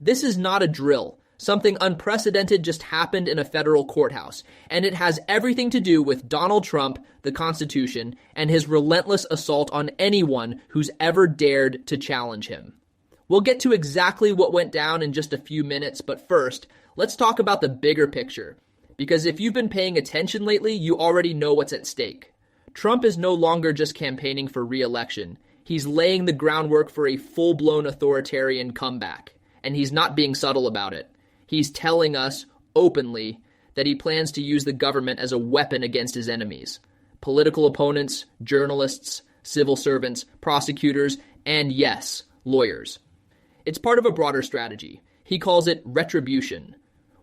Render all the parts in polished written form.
This is not a drill. Something unprecedented just happened in a federal courthouse, and it has everything to do with Donald Trump, the Constitution, and his relentless assault on anyone who's ever dared to challenge him. We'll get to exactly what went down in just a few minutes, but first, let's talk about the bigger picture. Because if you've been paying attention lately, you already know what's at stake. Trump is no longer just campaigning for re-election. He's laying the groundwork for a full-blown authoritarian comeback, and he's not being subtle about it. He's telling us openly that he plans to use the government as a weapon against his enemies. Political opponents, journalists, civil servants, prosecutors, and yes, lawyers. It's part of a broader strategy. He calls it retribution.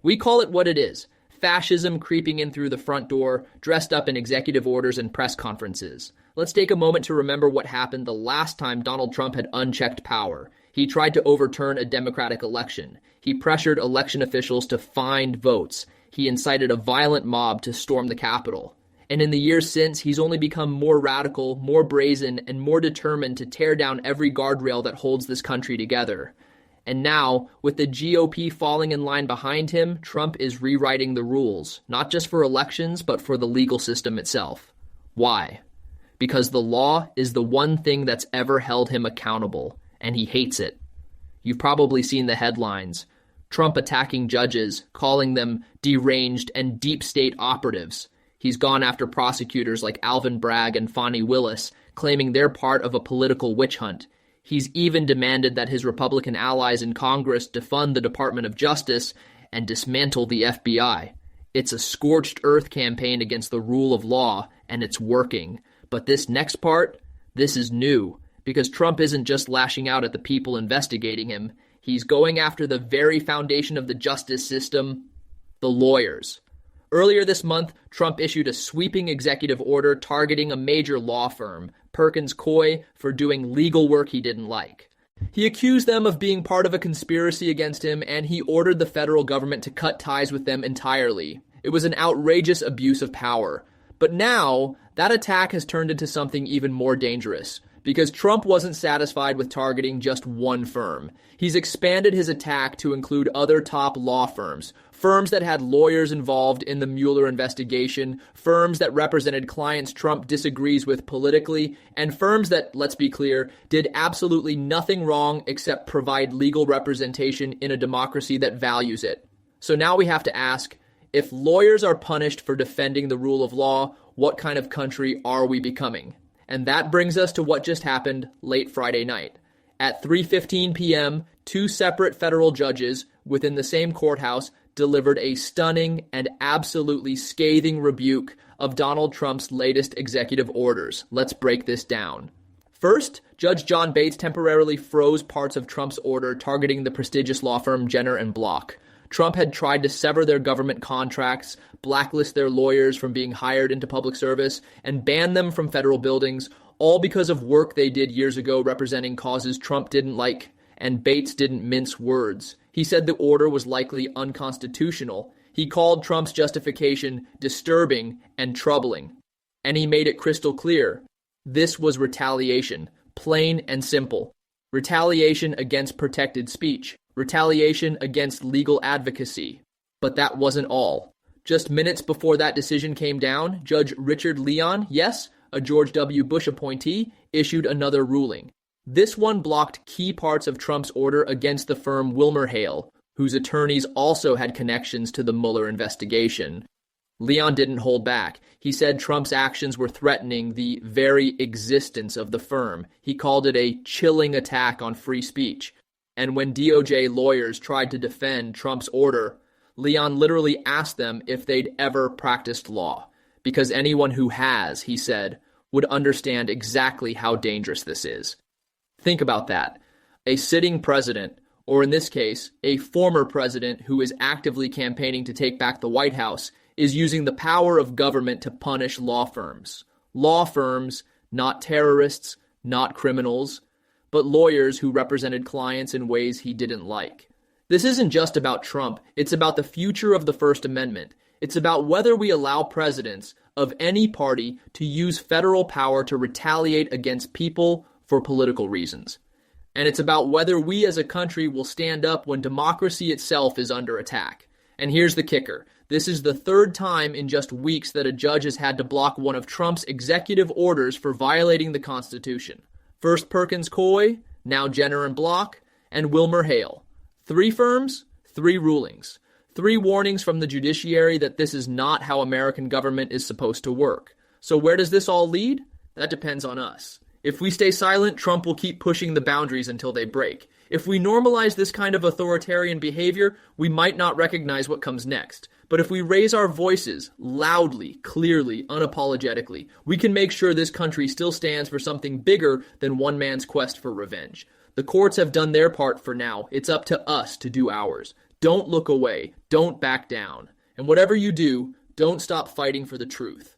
We call it what it is. Fascism creeping in through the front door, dressed up in executive orders and press conferences. Let's take a moment to remember what happened the last time Donald Trump had unchecked power. He tried to overturn a democratic election. He pressured election officials to find votes. He incited a violent mob to storm the Capitol. And in the years since, he's only become more radical, more brazen, and more determined to tear down every guardrail that holds this country together. And now, with the GOP falling in line behind him, Trump is rewriting the rules, not just for elections, but for the legal system itself. Why? Because the law is the one thing that's ever held him accountable, and he hates it. You've probably seen the headlines. Trump attacking judges, calling them deranged and deep state operatives. He's gone after prosecutors like Alvin Bragg and Fani Willis, claiming they're part of a political witch hunt. He's even demanded that his Republican allies in Congress defund the Department of Justice and dismantle the FBI. It's a scorched earth campaign against the rule of law, and it's working. But this next part, this is new, because Trump isn't just lashing out at the people investigating him. He's going after the very foundation of the justice system, the lawyers. Earlier this month, Trump issued a sweeping executive order targeting a major law firm, Perkins Coie, for doing legal work he didn't like. He accused them of being part of a conspiracy against him, and he ordered the federal government to cut ties with them entirely. It was an outrageous abuse of power. But now, that attack has turned into something even more dangerous, because Trump wasn't satisfied with targeting just one firm. He's expanded his attack to include other top law firms, firms that had lawyers involved in the Mueller investigation, firms that represented clients Trump disagrees with politically, and firms that, let's be clear, did absolutely nothing wrong except provide legal representation in a democracy that values it. So now we have to ask, if lawyers are punished for defending the rule of law, what kind of country are we becoming? And that brings us to what just happened late Friday night. At 3:15 p.m., two separate federal judges within the same courthouse delivered a stunning and absolutely scathing rebuke of Donald Trump's latest executive orders. Let's break this down. First, Judge John Bates temporarily froze parts of Trump's order targeting the prestigious law firm Jenner and Block. Trump had tried to sever their government contracts, blacklist their lawyers from being hired into public service, and ban them from federal buildings, all because of work they did years ago representing causes Trump didn't like, and Bates didn't mince words. He said the order was likely unconstitutional. He called Trump's justification disturbing and troubling. And he made it crystal clear. This was retaliation, plain and simple. Retaliation against protected speech. Retaliation against legal advocacy. But that wasn't all. Just minutes before that decision came down, Judge Richard Leon, yes, a George W. Bush appointee, issued another ruling. This one blocked key parts of Trump's order against the firm WilmerHale, whose attorneys also had connections to the Mueller investigation. Leon didn't hold back. He said Trump's actions were threatening the very existence of the firm. He called it a chilling attack on free speech. And when DOJ lawyers tried to defend Trump's order, Leon literally asked them if they'd ever practiced law. Because anyone who has, he said, would understand exactly how dangerous this is. Think about that. A sitting president, or in this case, a former president who is actively campaigning to take back the White House, is using the power of government to punish law firms. Law firms, not terrorists, not criminals, but lawyers who represented clients in ways he didn't like. This isn't just about Trump. It's about the future of the First Amendment. It's about whether we allow presidents of any party to use federal power to retaliate against people for political reasons. And it's about whether we as a country will stand up when democracy itself is under attack. And here's the kicker. This is the third time in just weeks that a judge has had to block one of Trump's executive orders for violating the Constitution. First Perkins Coie, now Jenner and Block, and Wilmer Hale. 3 firms, 3 rulings. 3 warnings from the judiciary that this is not how American government is supposed to work. So where does this all lead? That depends on us. If we stay silent, Trump will keep pushing the boundaries until they break. If we normalize this kind of authoritarian behavior, we might not recognize what comes next. But if we raise our voices loudly, clearly, unapologetically, we can make sure this country still stands for something bigger than one man's quest for revenge. The courts have done their part for now. It's up to us to do ours. Don't look away. Don't back down. And whatever you do, don't stop fighting for the truth.